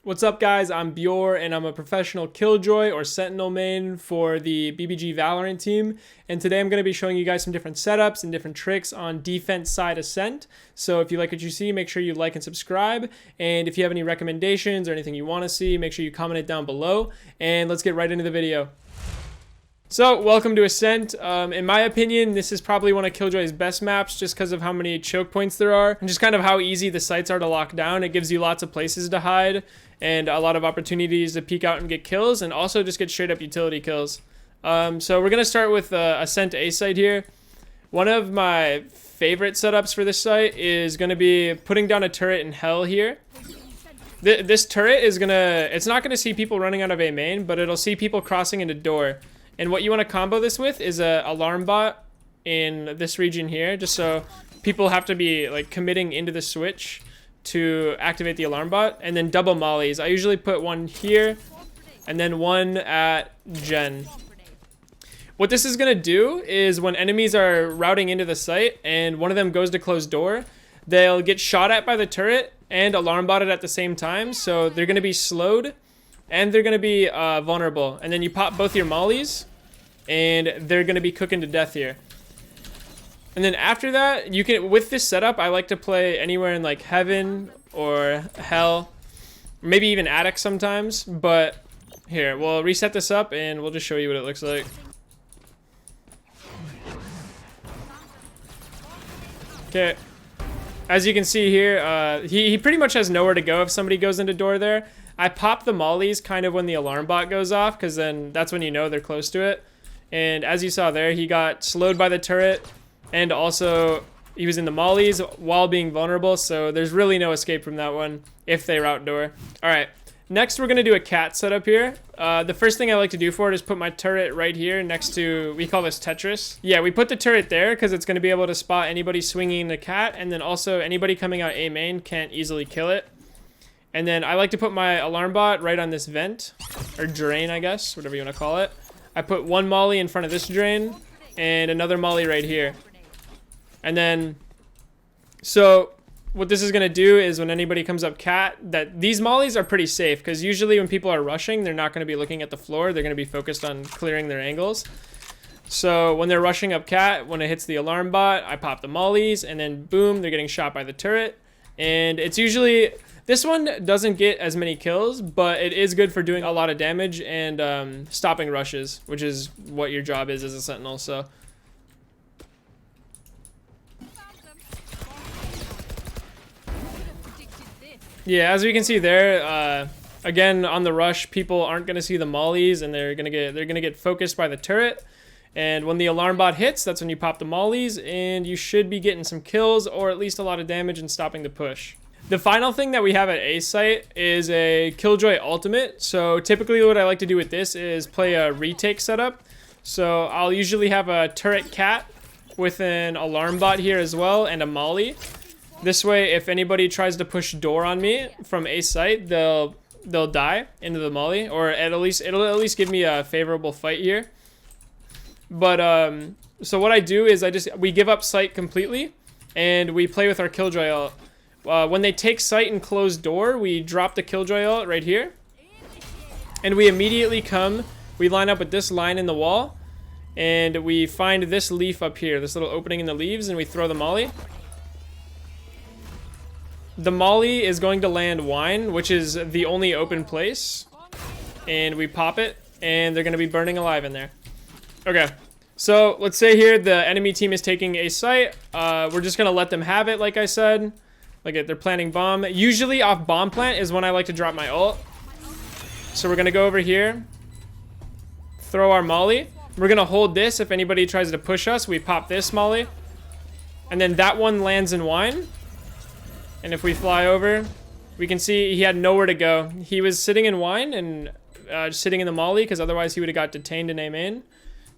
What's up, guys? I'm Bjor, and I'm a professional Killjoy or Sentinel main for the BBG Valorant team. And today I'm going to be showing you guys some different setups and different tricks on defense side Ascent. So if you like what you see, make sure you like and subscribe. And if you have any recommendations or anything you want to see, make sure you comment it down below. And let's get right into the video. So, welcome to Ascent. In my opinion, this is probably one of Killjoy's best maps just because of how many choke points there are and just kind of how easy the sites are to lock down. It gives you lots of places to hide and a lot of opportunities to peek out and get kills, and also just get straight up utility kills. So we're going to start with Ascent A site here. One of my favorite setups for this site is going to be putting down a turret in hell here. This turret is it's not going to see people running out of A main, but it'll see people crossing into door. And what you want to combo this with is a alarm bot in this region here, just so people have to be like committing into the switch to activate the alarm bot, and then double mollies. I usually put one here and then one at Gen. What this is going to do is when enemies are routing into the site and one of them goes to close door, they'll get shot at by the turret and alarm botted at the same time, so they're going to be slowed and they're going to be vulnerable. And then you pop both your mollies and they're going to be cooking to death here. And then after that, you can, with this setup, I like to play anywhere in like heaven or hell, maybe even attic sometimes. But here, we'll reset this up and we'll just show you what it looks like. Okay, as you can see here, he pretty much has nowhere to go if somebody goes into door there. I pop the mollies kind of when the alarm bot goes off, because then that's when you know they're close to it. And as you saw there, he got slowed by the turret, and also he was in the mollies while being vulnerable, so there's really no escape from that one if they route door. Alright, next we're going to do a cat setup here. The first thing I like to do for it is put my turret right here next to, we call this Tetris. Yeah, we put the turret there because it's going to be able to spot anybody swinging the cat, and then also anybody coming out A main can't easily kill it. And then I like to put my alarm bot right on this vent, or drain, I guess, whatever you want to call it. I put one molly in front of this drain, and another molly right here. And then, so what this is going to do is when anybody comes up cat, that these mollies are pretty safe, because usually when people are rushing, they're not going to be looking at the floor. They're going to be focused on clearing their angles. So when they're rushing up cat, when it hits the alarm bot, I pop the mollies, and then boom, they're getting shot by the turret. And it's usually, this one doesn't get as many kills, but it is good for doing a lot of damage and stopping rushes, which is what your job is as a sentinel. So yeah, as we can see there, again on the rush, people aren't going to see the mollies, and they're gonna get focused by the turret. And when the alarm bot hits, that's when you pop the mollies, and you should be getting some kills or at least a lot of damage and stopping the push. The final thing that we have at A site is a Killjoy ultimate. So typically what I like to do with this is play a retake setup. So I'll usually have a turret cat with an alarm bot here as well and a molly. This way, if anybody tries to push door on me from A site, they'll die into the molly, or it'll at least give me a favorable fight here. But so what I do is we give up site completely, and we play with our Killjoy ult. When they take site and close door, we drop the Killjoy ult right here, and we immediately we line up with this line in the wall, and we find this leaf up here, this little opening in the leaves, and we throw the molly. The molly is going to land wine, which is the only open place, and we pop it, and they're going to be burning alive in there. Okay, so let's say here the enemy team is taking a site. We're just going to let them have it, like I said. Like they're planting bomb. Usually off bomb plant is when I like to drop my ult. So we're going to go over here, throw our molly. We're going to hold this. If anybody tries to push us, we pop this molly. And then that one lands in wine. And if we fly over, we can see he had nowhere to go. He was sitting in wine and sitting in the molly, because otherwise he would have got detained in A main.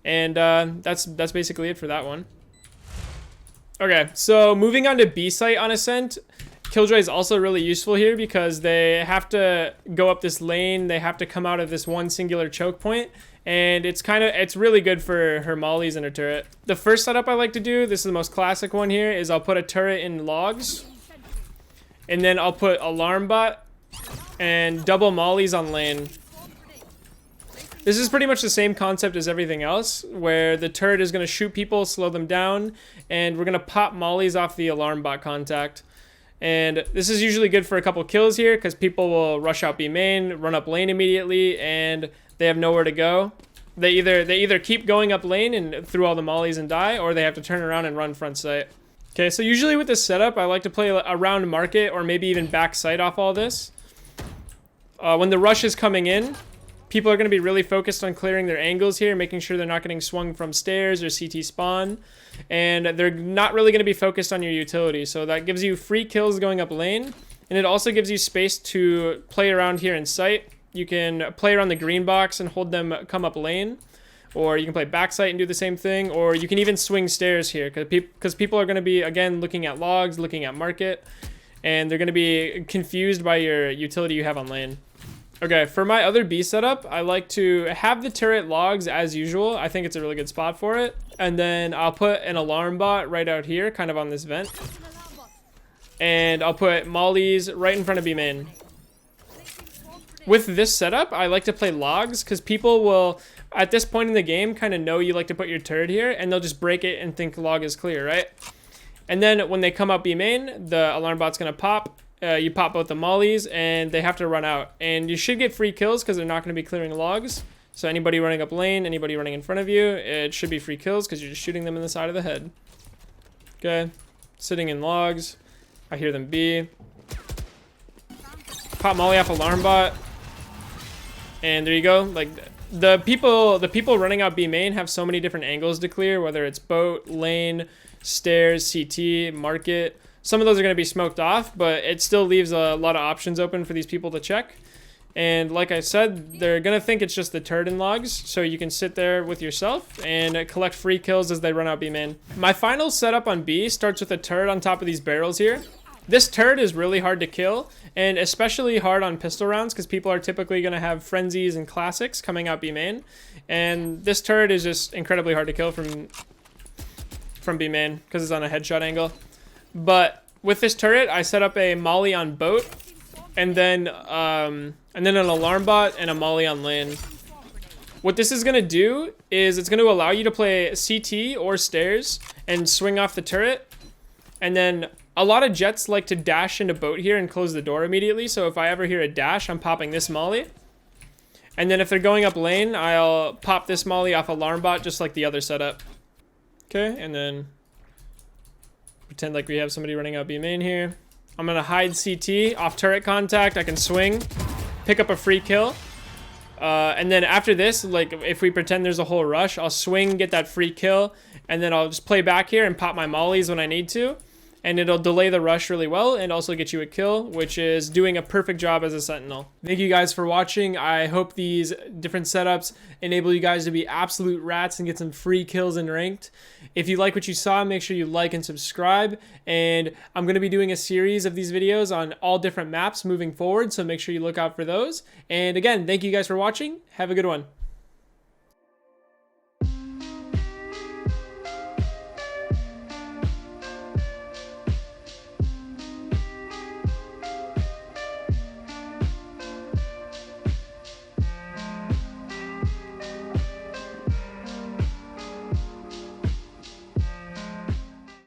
And that's basically it for that one. Okay, so moving on to B site on Ascent, Killjoy is also really useful here because they have to go up this lane. They have to come out of this one singular choke point, and it's really good for her mollies and her turret. The first setup I like to do, this is the most classic one here, is I'll put a turret in logs, and then I'll put alarm bot and double mollies on lane. This is pretty much the same concept as everything else, where the turret is going to shoot people, slow them down, and we're going to pop mollies off the alarm bot contact. And this is usually good for a couple kills here, because people will rush out B main, run up lane immediately, and they have nowhere to go. They either keep going up lane and through all the mollies and die, or they have to turn around and run front sight. Okay, so usually with this setup, I like to play around market, or maybe even back sight off all this. When the rush is coming in, people are going to be really focused on clearing their angles here, making sure they're not getting swung from stairs or CT spawn. And they're not really going to be focused on your utility. So that gives you free kills going up lane. And it also gives you space to play around here in sight. You can play around the green box and hold them come up lane. Or you can play back sight and do the same thing. Or you can even swing stairs here. Because people are going to be, again, looking at logs, looking at market. And they're going to be confused by your utility you have on lane. Okay, for my other B setup, I like to have the turret logs as usual. I think it's a really good spot for it. And then I'll put an alarm bot right out here, kind of on this vent. And I'll put mollies right in front of B main. With this setup, I like to play logs because people will, at this point in the game, kind of know you like to put your turret here, and they'll just break it and think log is clear, right? And then when they come up B main, the alarm bot's going to pop. You pop both the mollies, and they have to run out. And you should get free kills because they're not going to be clearing logs. So anybody running up lane, anybody running in front of you, it should be free kills because you're just shooting them in the side of the head. Okay, sitting in logs. I hear them B. Pop molly off alarm bot. And there you go. Like the people running out B main have so many different angles to clear, whether it's boat, lane, stairs, CT, market. Some of those are going to be smoked off, but it still leaves a lot of options open for these people to check. And like I said, they're going to think it's just the turret in logs, so you can sit there with yourself and collect free kills as they run out B main. My final setup on B starts with a turret on top of these barrels here. This turret is really hard to kill, and especially hard on pistol rounds because people are typically going to have frenzies and classics coming out B main. And this turret is just incredibly hard to kill from B main because it's on a headshot angle. But with this turret, I set up a molly on boat, and then an alarm bot and a molly on lane. What this is going to do is it's going to allow you to play CT or stairs and swing off the turret. And then a lot of jets like to dash into boat here and close the door immediately. So if I ever hear a dash, I'm popping this molly. And then if they're going up lane, I'll pop this molly off alarm bot just like the other setup. Okay, and then pretend like we have somebody running out B main here. I'm going to hide CT off turret contact. I can swing, pick up a free kill. And then after this, like if we pretend there's a whole rush, I'll swing, get that free kill, and then I'll just play back here and pop my mollies when I need to. And it'll delay the rush really well and also get you a kill, which is doing a perfect job as a sentinel. Thank you guys for watching. I hope these different setups enable you guys to be absolute rats and get some free kills in ranked. If you like what you saw, make sure you like and subscribe. And I'm going to be doing a series of these videos on all different maps moving forward, so make sure you look out for those. And again, thank you guys for watching. Have a good one.